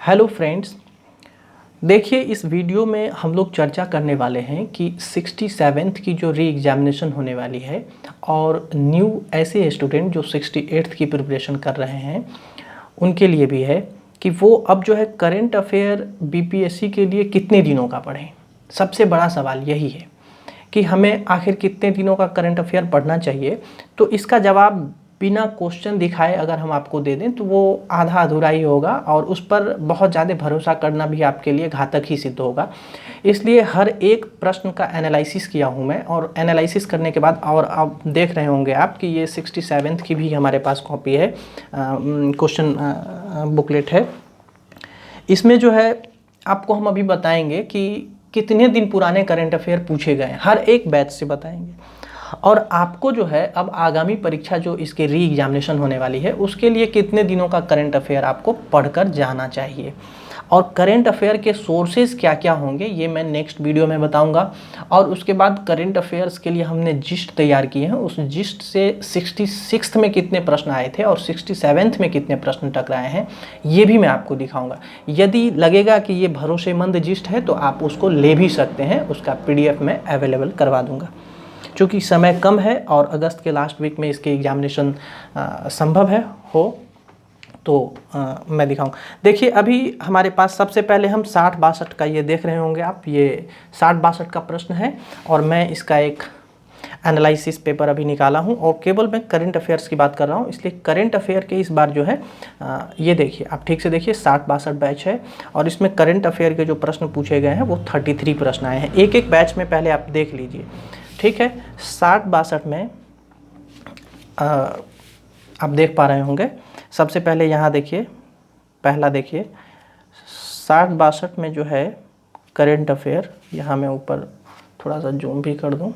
Hello friends, देखिए इस video में हम लोग चर्चा करने वाले हैं कि 67th की जो री एग्ज़ामिनेशन होने वाली है और न्यू ऐसे स्टूडेंट जो 68th की प्रिपरेशन कर रहे हैं उनके लिए भी है कि वो अब जो है करंट अफेयर बीपीएससी के लिए कितने दिनों का पढ़ें। सबसे बड़ा सवाल यही है कि हमें आखिर कितने दिनों का करंट अफेयर पढ़ना चाहिए। तो इसका जवाब बिना क्वेश्चन दिखाए अगर हम आपको दे दें तो वो आधा अधूरा ही होगा और उस पर बहुत ज़्यादा भरोसा करना भी आपके लिए घातक ही सिद्ध होगा। इसलिए हर एक प्रश्न का एनालिसिस किया हूँ मैं, और एनालिसिस करने के बाद और अब देख रहे होंगे आप कि ये 67th की भी हमारे पास कॉपी है, क्वेश्चन बुकलेट है। इसमें जो है आपको हम अभी बताएंगे कि कितने दिन पुराने करंट अफेयर पूछे गए हैं, हर एक बैच से बताएंगे। और आपको जो है अब आगामी परीक्षा जो इसके री एग्जामिनेशन होने वाली है उसके लिए कितने दिनों का करंट अफेयर आपको पढ़कर जाना चाहिए और करंट अफेयर के सोर्सेज क्या क्या होंगे ये मैं नेक्स्ट वीडियो में बताऊंगा। और उसके बाद करंट अफेयर्स के लिए हमने जिस्ट तैयार किए हैं, उस जिस्ट से 66th में कितने प्रश्न आए थे और 67th में कितने प्रश्न टकराए हैं ये भी मैं आपको दिखाऊंगा। यदि लगेगा कि ये भरोसेमंद जिस्ट है तो आप उसको ले भी सकते हैं, उसका PDF मैं अवेलेबल करवा दूंगा। चूँकि समय कम है और अगस्त के लास्ट वीक में इसके एग्जामिनेशन संभव है हो तो मैं दिखाऊँ। देखिए अभी हमारे पास सबसे पहले हम 60-62 का ये देख रहे होंगे आप, ये 60-62 का प्रश्न है और मैं इसका एक एनालिसिस पेपर अभी निकाला हूँ और केवल मैं करंट अफेयर्स की बात कर रहा हूँ, इसलिए करंट अफेयर के इस बार जो है ये देखिए आप ठीक से देखिए 60-62 बैच है और इसमें करंट अफेयर के जो प्रश्न पूछे गए हैं वो 33 प्रश्न आए हैं। एक एक बैच में पहले आप देख लीजिए, ठीक है। 60-62 में आप देख पा रहे होंगे। सबसे पहले यहाँ देखिए, पहला देखिए 60-62 में जो है करंट अफेयर, यहाँ मैं ऊपर थोड़ा सा जूम भी कर दूँ,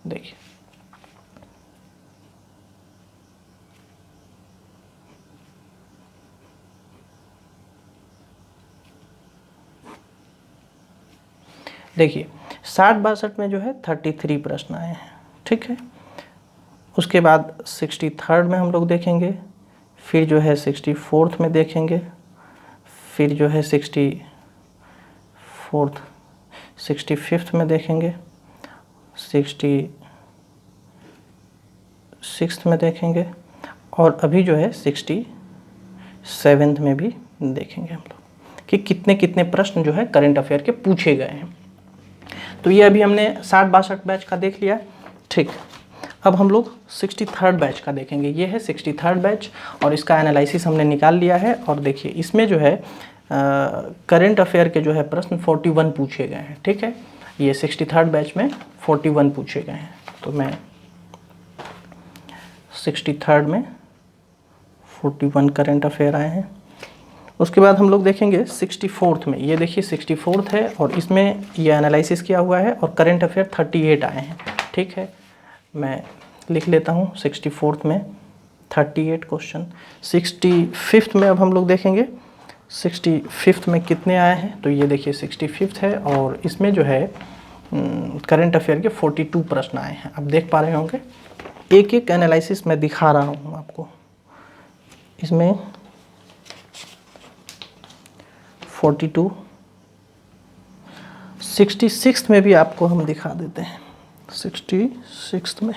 देखिए देखिए 60-62 में जो है 33 प्रश्न आए हैं, ठीक है। उसके बाद 63rd में हम लोग देखेंगे, फिर जो है 64th में देखेंगे, फिर जो है 65th में देखेंगे, 66th में देखेंगे और अभी जो है 67th में भी देखेंगे हम लोग कि कितने कितने प्रश्न जो है करंट अफेयर के पूछे गए हैं। तो ये अभी हमने 60-62 बैच का देख लिया, ठीक। अब हम लोग 63rd बैच का देखेंगे। ये है 63rd बैच और इसका एनालिसिस हमने निकाल लिया है और देखिए इसमें जो है करंट अफेयर के जो है प्रश्न 41 पूछे गए हैं, ठीक है। ये 63rd बैच में 41 पूछे गए हैं, तो मैं 63rd में 41 करंट अफेयर आए हैं। उसके बाद हम लोग देखेंगे 64th में, ये देखिए 64th है और इसमें ये एनालिसिस किया हुआ है और करंट अफेयर 38 आए हैं, ठीक है। मैं लिख लेता हूँ 64th में 38 क्वेश्चन। 65th में अब हम लोग देखेंगे 65th में कितने आए हैं, तो ये देखिए 65th है और इसमें जो है करंट अफेयर के 42 प्रश्न आए हैं। अब देख पा रहे होंगे, एक एक एनालिसिस मैं दिखा रहा हूँ आपको। इसमें 42, 66th में भी आपको हम दिखा देते हैं। 66th में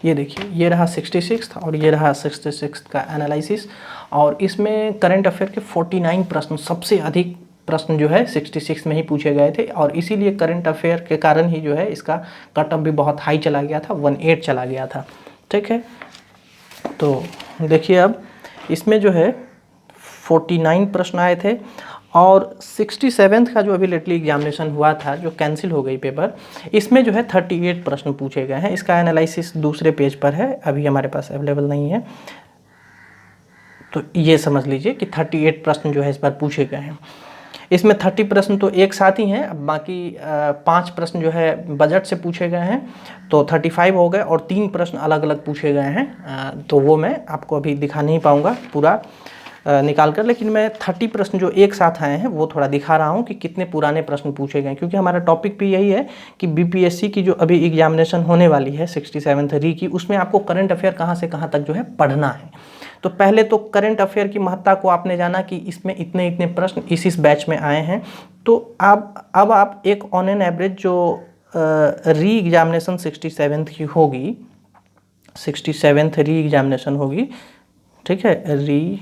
ये देखिए, ये रहा 66th और ये रहा 66th का एनालिसिस और इसमें करंट अफेयर के 49 प्रश्न, सबसे अधिक प्रश्न जो है 66 में ही पूछे गए थे और इसीलिए करंट अफेयर के कारण ही जो है इसका कट ऑफ भी बहुत हाई चला गया था, 18 चला गया था, ठीक है। तो देखिए अब इसमें जो है 49 प्रश्न आए थे और 67th का जो अभी लेटली एग्जामिनेशन हुआ था, जो कैंसिल हो गई पेपर, इसमें जो है 38 प्रश्न पूछे गए हैं। इसका एनालिसिस दूसरे पेज पर है, अभी हमारे पास अवेलेबल नहीं है। तो ये समझ लीजिए कि 38 प्रश्न जो है इस बार पूछे गए हैं। इसमें 30 प्रश्न तो एक साथ ही हैं, अब बाकी 5 प्रश्न जो है बजट से पूछे गए हैं तो 35 हो गए और 3 प्रश्न अलग अलग पूछे गए हैं। तो वो मैं आपको अभी दिखा नहीं पाऊँगा पूरा निकाल कर, लेकिन मैं 30 प्रश्न जो एक साथ आए हैं वो थोड़ा दिखा रहा हूँ कि कितने पुराने प्रश्न पूछे गए, क्योंकि हमारा टॉपिक भी यही है कि बीपीएससी की जो अभी एग्जामिनेशन होने वाली है 67th री की, उसमें आपको करंट अफेयर कहाँ से कहाँ तक जो है पढ़ना है। तो पहले तो करंट अफेयर की महत्ता को आपने जाना कि इसमें इतने इतने प्रश्न इस बैच में आए हैं। तो अब आप एक ऑन एन एवरेज जो री एग्जामिनेशन 67th की होगी, 67th री एग्जामिनेशन होगी, ठीक है, री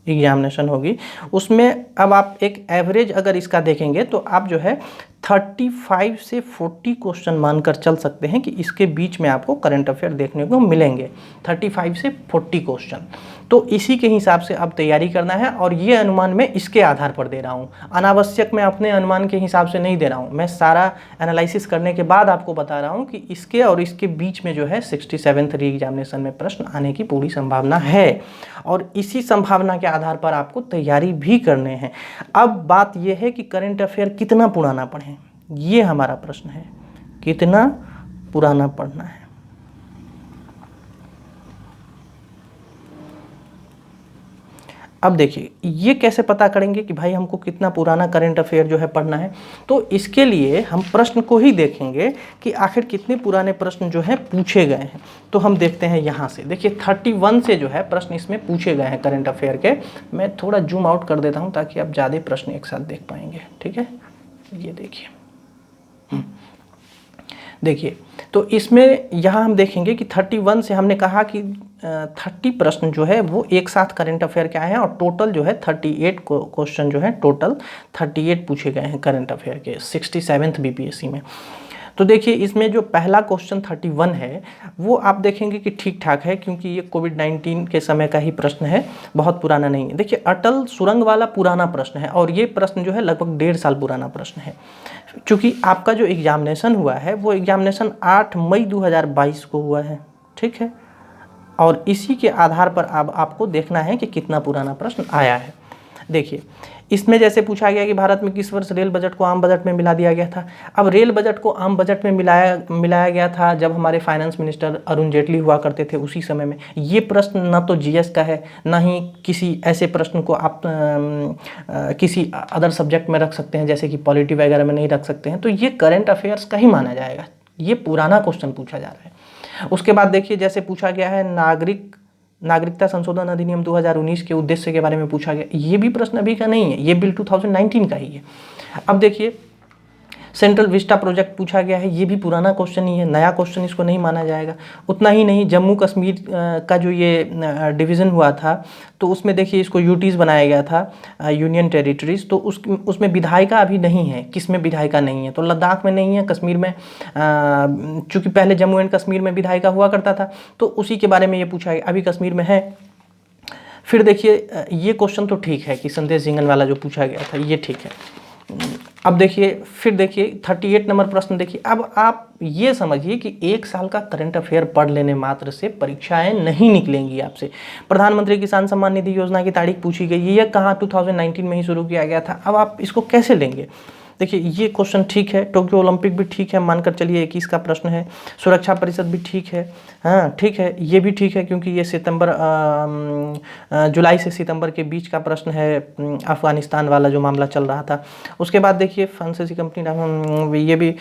एग्जामिनेशन होगी, उसमें अब आप एक एवरेज अगर इसका देखेंगे तो आप जो है 35 से 40 क्वेश्चन मानकर चल सकते हैं कि इसके बीच में आपको करंट अफेयर देखने को मिलेंगे, 35 से 40 क्वेश्चन। तो इसी के हिसाब से अब तैयारी करना है, और ये अनुमान मैं इसके आधार पर दे रहा हूँ, अनावश्यक मैं अपने अनुमान के हिसाब से नहीं दे रहा हूँ, मैं सारा एनालिसिस करने के बाद आपको बता रहा हूँ कि इसके और इसके बीच में जो है 67th री एग्जामिनेशन में प्रश्न आने की पूरी संभावना है, और इसी संभावना के आधार पर आपको तैयारी भी करने हैं। अब बात यह है कि करंट अफेयर कितना पुराना पढ़ें, ये हमारा प्रश्न है, कितना पुराना पढ़ना है। अब देखिए ये कैसे पता करेंगे कि भाई हमको कितना पुराना करंट अफेयर जो है पढ़ना है। तो इसके लिए हम प्रश्न को ही देखेंगे कि आखिर कितने पुराने प्रश्न जो है पूछे गए हैं। तो हम देखते हैं यहाँ से, देखिए 31 से जो है प्रश्न इसमें पूछे गए हैं करंट अफेयर के। मैं थोड़ा जूम आउट कर देता हूँ ताकि आप ज़्यादा प्रश्न एक साथ देख पाएंगे, ठीक है। ये देखिए, देखिए तो इसमें यहाँ हम देखेंगे कि 31 से हमने कहा कि 30 प्रश्न जो है वो एक साथ करंट अफेयर के आए हैं, और टोटल जो है 38 क्वेश्चन जो है टोटल 38 पूछे गए हैं करंट अफेयर के 67th बीपीएससी में। तो देखिए इसमें जो पहला क्वेश्चन 31 है वो आप देखेंगे कि ठीक ठाक है, क्योंकि ये कोविड-19 के समय का ही प्रश्न है, बहुत पुराना नहीं है। देखिए अटल सुरंग वाला पुराना प्रश्न है, और ये प्रश्न जो है लगभग 1.5 साल पुराना प्रश्न है। क्योंकि आपका जो एग्जामिनेशन हुआ है वो एग्जामिनेशन 8 मई 2022 को हुआ है, ठीक है, और इसी के आधार पर अब आपको देखना है कि कितना पुराना प्रश्न आया है। देखिए इसमें जैसे पूछा गया कि भारत में किस वर्ष रेल बजट को आम बजट में मिला दिया गया था। अब रेल बजट को आम बजट में मिलाया गया था जब हमारे फाइनेंस मिनिस्टर अरुण जेटली हुआ करते थे, उसी समय में। ये प्रश्न ना तो जीएस का है, ना ही किसी ऐसे प्रश्न को आप किसी अदर सब्जेक्ट में रख सकते हैं, जैसे कि पॉलिटी वगैरह में नहीं रख सकते हैं। तो ये करंट अफेयर्स का ही माना जाएगा, ये पुराना क्वेश्चन पूछा जा रहा है। उसके बाद देखिए जैसे पूछा गया है नागरिकता संशोधन अधिनियम 2019 के उद्देश्य के बारे में पूछा गया, ये भी प्रश्न अभी का नहीं है, ये बिल 2019 का ही है। अब देखिए सेंट्रल विस्टा प्रोजेक्ट पूछा गया है, ये भी पुराना क्वेश्चन ही है, नया क्वेश्चन इसको नहीं माना जाएगा। उतना ही नहीं, जम्मू कश्मीर का जो ये डिवीज़न हुआ था तो उसमें देखिए इसको यूटीज बनाया गया था, यूनियन टेरिटरीज। तो उसमें विधायिका अभी नहीं है, किसमें विधायिका नहीं है, तो लद्दाख में नहीं है, कश्मीर में, चूँकि पहले जम्मू एंड कश्मीर में विधायिका हुआ करता था, तो उसी के बारे में ये पूछा गया, अभी कश्मीर में है। फिर देखिए ये क्वेश्चन तो ठीक है कि संदेश जिंगन वाला जो पूछा गया था, ये ठीक है। अब देखिए फिर देखिए 38 नंबर प्रश्न देखिए। अब आप ये समझिए कि 1 साल का करंट अफेयर पढ़ लेने मात्र से परीक्षाएं नहीं निकलेंगी आपसे। प्रधानमंत्री किसान सम्मान निधि योजना की तारीख पूछी गई, ये कहाँ 2019 में ही शुरू किया गया था। अब आप इसको कैसे लेंगे? देखिए ये क्वेश्चन ठीक है, टोक्यो ओलंपिक भी ठीक है, मानकर चलिए 21 का प्रश्न है। सुरक्षा परिषद भी ठीक है, हाँ ठीक है, ये भी ठीक है, क्योंकि ये जुलाई से सितंबर के बीच का प्रश्न है, अफगानिस्तान वाला जो मामला चल रहा था। उसके बाद देखिए फ्रांसीसी कंपनी, ये भी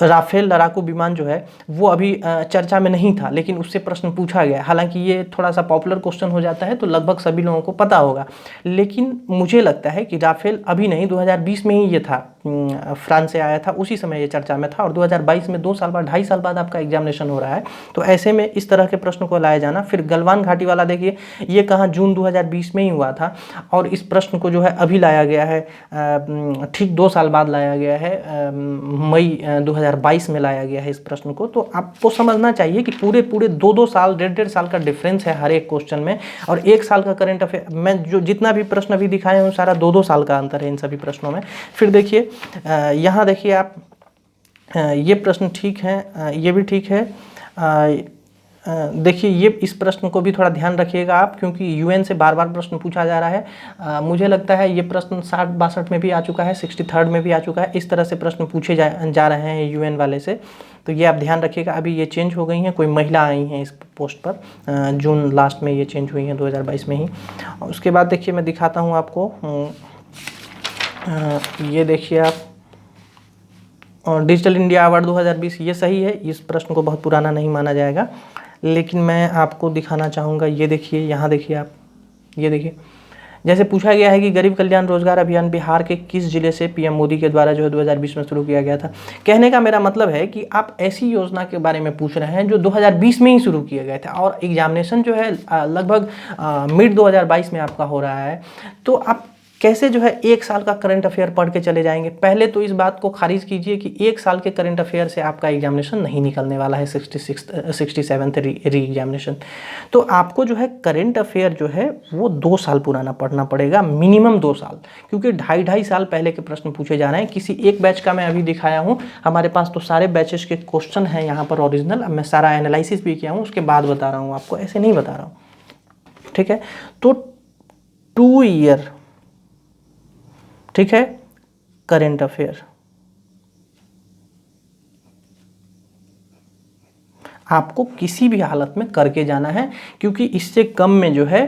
राफेल लड़ाकू विमान जो है वो अभी चर्चा में नहीं था, लेकिन उससे प्रश्न पूछा गया। हालांकि ये थोड़ा सा पॉपुलर क्वेश्चन हो जाता है तो लगभग सभी लोगों को पता होगा, लेकिन मुझे लगता है कि राफेल अभी नहीं, 2020 में ही ये था, फ्रांस से आया था, उसी समय ये चर्चा में था, और 2022 में 2 साल बाद, 2.5 साल बाद आपका एग्जामिनेशन हो रहा है। तो ऐसे में इस तरह के प्रश्न को लाया जाना। फिर गलवान घाटी वाला देखिए, ये कहाँ जून 2020 में ही हुआ था, और इस प्रश्न को जो है अभी लाया गया है, ठीक 2 साल बाद लाया गया है, मई 2022 में लाया गया है इस प्रश्न को। तो आपको समझना चाहिए कि पूरे 2-2 साल, 1.5 साल का डिफरेंस है हर एक क्वेश्चन में, और 1 साल का करंट अफेयर, मैं जो जितना भी प्रश्न अभी दिखाए हूँ सारा 2-2 साल का अंतर है इन सभी प्रश्नों में। फिर देखिए यहाँ देखिए आप, ये प्रश्न ठीक है, ये भी ठीक है। देखिए ये इस प्रश्न को भी थोड़ा ध्यान रखिएगा आप, क्योंकि यूएन से बार बार प्रश्न पूछा जा रहा है। मुझे लगता है ये प्रश्न 60-62 में भी आ चुका है, 63rd में भी आ चुका है। इस तरह से प्रश्न पूछे जा रहे हैं यूएन वाले से, तो ये आप ध्यान रखिएगा। अभी ये चेंज हो गई हैं, कोई महिला आई हैं इस पोस्ट पर, जून लास्ट में ये चेंज हुई हैं 2022 में ही। उसके बाद देखिए मैं दिखाता हूँ आपको, ये देखिए आप, डिजिटल इंडिया अवार्ड 2020, ये सही है, इस प्रश्न को बहुत पुराना नहीं माना जाएगा। लेकिन मैं आपको दिखाना चाहूँगा, ये देखिए, यहाँ देखिए आप, ये देखिए, जैसे पूछा गया है कि गरीब कल्याण रोजगार अभियान बिहार के किस जिले से पीएम मोदी के द्वारा जो है 2020 में शुरू किया गया था। कहने का मेरा मतलब है कि आप ऐसी योजना के बारे में पूछ रहे हैं जो 2020 में ही शुरू किया गया था, और एग्जामिनेशन जो है लगभग मिड 2022 में आपका हो रहा है। तो आप कैसे जो है 1 साल का करंट अफेयर पढ़ के चले जाएंगे? पहले तो इस बात को खारिज कीजिए कि 1 साल के करंट अफेयर से आपका एग्जामिनेशन नहीं निकलने वाला है 67th री एग्जामिनेशन। तो आपको जो है करंट अफेयर जो है वो 2 साल पुराना पढ़ना पड़ेगा, मिनिमम 2 साल, क्योंकि 2.5 साल पहले के प्रश्न पूछे जा रहे हैं। किसी एक बैच का मैं अभी दिखाया हूँ, हमारे पास तो सारे बैचेस के क्वेश्चन हैं यहाँ पर ओरिजिनल। अब मैं सारा एनालिसिस भी किया हूँ, उसके बाद बता रहा हूँ आपको, ऐसे नहीं बता रहा हूँ, ठीक है। तो 2 ईयर, ठीक है, करंट अफेयर आपको किसी भी हालत में करके जाना है, क्योंकि इससे कम में जो है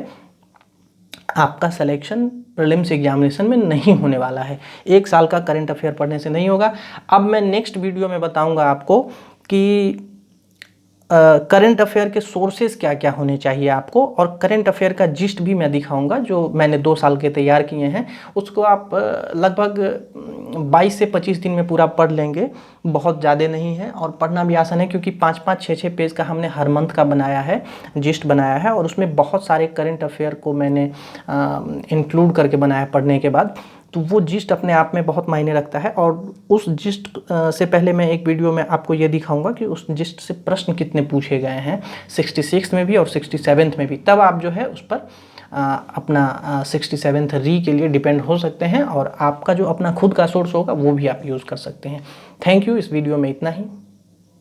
आपका सिलेक्शन प्रीलिम्स एग्जामिनेशन में नहीं होने वाला है। 1 साल का करंट अफेयर पढ़ने से नहीं होगा। अब मैं नेक्स्ट वीडियो में बताऊंगा आपको कि करंट अफेयर के सोर्सेज क्या क्या होने चाहिए आपको, और करंट अफेयर का जिस्ट भी मैं दिखाऊंगा जो मैंने 2 साल के तैयार किए हैं। उसको आप लगभग 22 से 25 दिन में पूरा पढ़ लेंगे, बहुत ज़्यादा नहीं है, और पढ़ना भी आसान है, क्योंकि 5-5, 6-6 पेज का हमने हर मंथ का बनाया है, जिस्ट बनाया है, और उसमें बहुत सारे करंट अफेयर को मैंने इंक्लूड करके बनाया पढ़ने के बाद। तो वो जिस्ट अपने आप में बहुत मायने रखता है। और उस जिस्ट से पहले मैं एक वीडियो में आपको ये दिखाऊंगा कि उस जिस्ट से प्रश्न कितने पूछे गए हैं 66 में भी और 67 में भी। तब आप जो है उस पर अपना 67th री के लिए डिपेंड हो सकते हैं, और आपका जो अपना खुद का सोर्स होगा वो भी आप यूज़ कर सकते हैं। Thank you. इस वीडियो में इतना ही।